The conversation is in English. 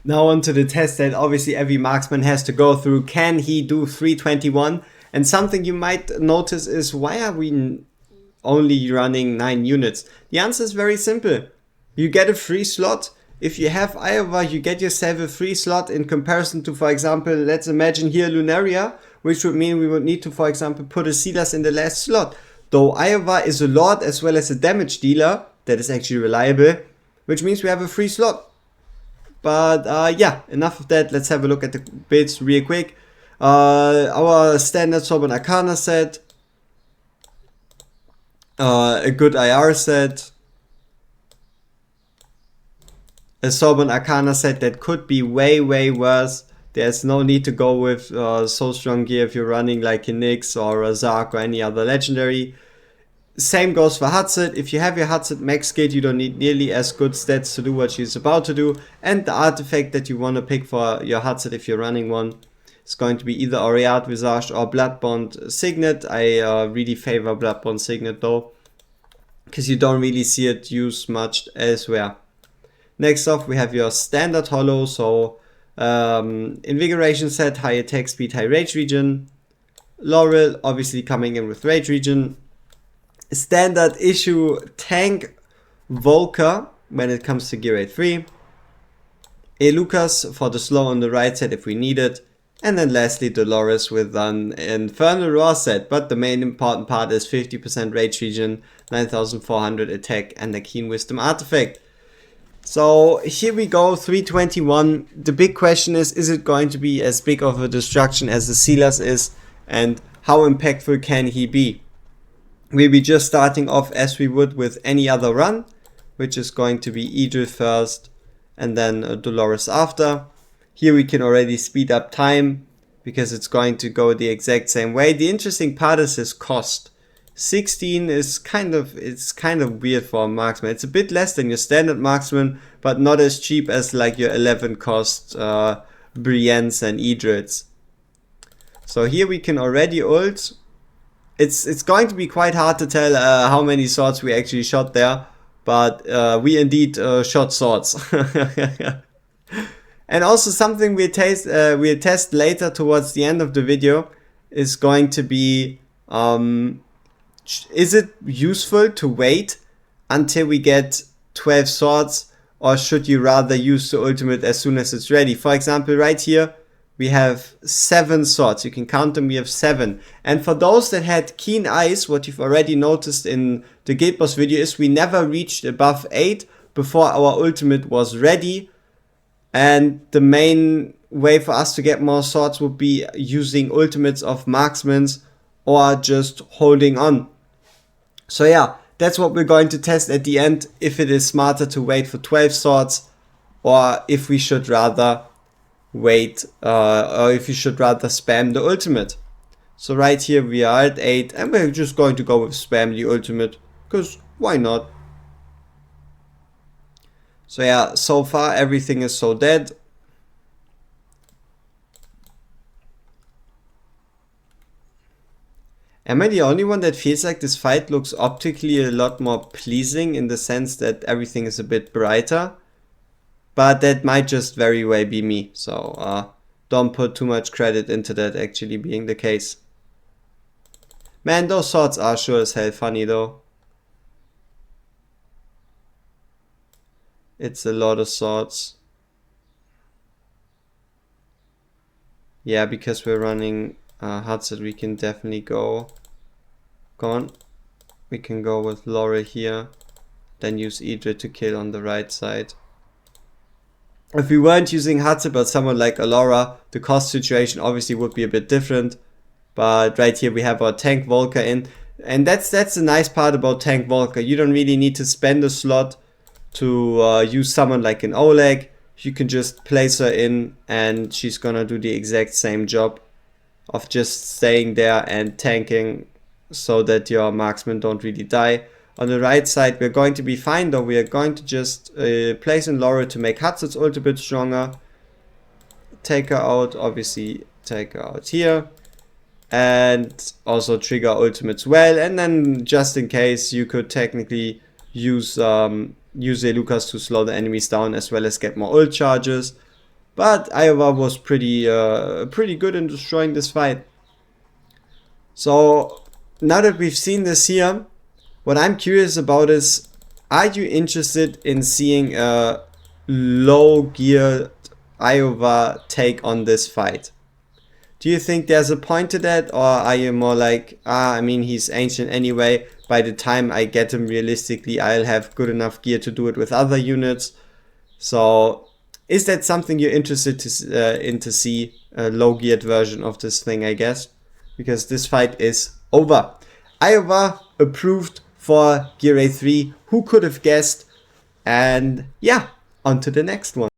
Now on to the test that obviously every marksman has to go through. Can he do 321? And something you might notice is, why are we only running 9 units? The answer is very simple. You get a free slot. If you have Iovar, you get yourself a free slot in comparison to, for example, let's imagine here Lunaria, which would mean we would need to, for example, put a Silas in the last slot. Though Iovar is a Lord as well as a damage dealer that is actually reliable, which means we have a free slot. But yeah, enough of that. Let's have a look at the builds real quick. Our standard Sorbonne Arcana set, a good IR set, a Sorbonne Arcana set that could be way worse. There's no need to go with so strong gear if you're running like a Nyx or a Zark or any other legendary. Same goes for Hatset. If you have your Hatset max kit, you don't need nearly as good stats to do what she's about to do. And the artifact that you want to pick for your Hatset if you're running one is going to be either Aureate Visage or Bloodbond Signet. I really favor Bloodbond Signet though, because you don't really see it used much elsewhere. Next off, we have your standard holo, so Invigoration set, high attack speed, high rage regen. Laurel, obviously coming in with rage regen. Standard issue tank Volker when it comes to gear 8-3. A Lucas for the slow on the right side if we need it. And then lastly Dolores with an Infernal Roar set, but the main important part is 50% rage regen, 9400 attack and a Keen Wisdom artifact. So here we go, 321. The big question is it going to be as big of a destruction as the Silas is, and how impactful can he be? We'll be just starting off as we would with any other run, which is going to be Idril first and then Dolores after. Here we can already speed up time because it's going to go the exact same way. The interesting part is his cost. 16 is kind of weird for a marksman. It's a bit less than your standard marksman, but not as cheap as like your 11 cost Briennes and Idrils. So here we can already ult. It's going to be quite hard to tell how many swords we actually shot there, but we indeed shot swords. And also something we'll test later towards the end of the video is going to be, is it useful to wait until we get 12 swords, or should you rather use the ultimate as soon as it's ready? For example, right here we have 7 swords. You can count them, we have 7. And for those that had keen eyes, what you've already noticed in the Guild Boss video is we never reached above 8 before our ultimate was ready. And the main way for us to get more swords would be using ultimates of marksmen or just holding on. So yeah, that's what we're going to test at the end, if it is smarter to wait for 12 swords or if we should rather wait, or if you should rather spam the ultimate. So right here we are at 8 and we're just going to go with spam the ultimate, because why not? So yeah, so far everything is so dead. Am I the only one that feels like this fight looks optically a lot more pleasing, in the sense that everything is a bit brighter? But that might just very well be me, so don't put too much credit into that actually being the case. Man, those swords are sure as hell funny though. It's a lot of swords. Yeah, because we're running Hatset, we can definitely go. Come on. We can go with Laura here. Then use Idril to kill on the right side. If we weren't using Hatset but someone like Alora, the cost situation obviously would be a bit different. But right here we have our Tank Volker in. And that's the nice part about Tank Volker. You don't really need to spend a slot to use someone like an Oleg. You can just place her in and she's gonna do the exact same job of just staying there and tanking so that your marksmen don't really die. On the right side we're going to be fine though. We are going to just place in Laura to make Hatset's ult a bit stronger. Take her out, obviously take her out here. And also trigger ultimates well. And then just in case you could technically use a Lucas to slow the enemies down as well as get more ult charges. But Iovar was pretty good in destroying this fight. So now that we've seen this here, what I'm curious about is, are you interested in seeing a low geared Iowa take on this fight? Do you think there's a point to that, or are you more like, I mean, he's ancient anyway, by the time I get him realistically, I'll have good enough gear to do it with other units? So is that something you're interested in to see, a low geared version of this thing, I guess? Because this fight is over. Iowa approved for Gear A3. Who could have guessed? And yeah, on to the next one.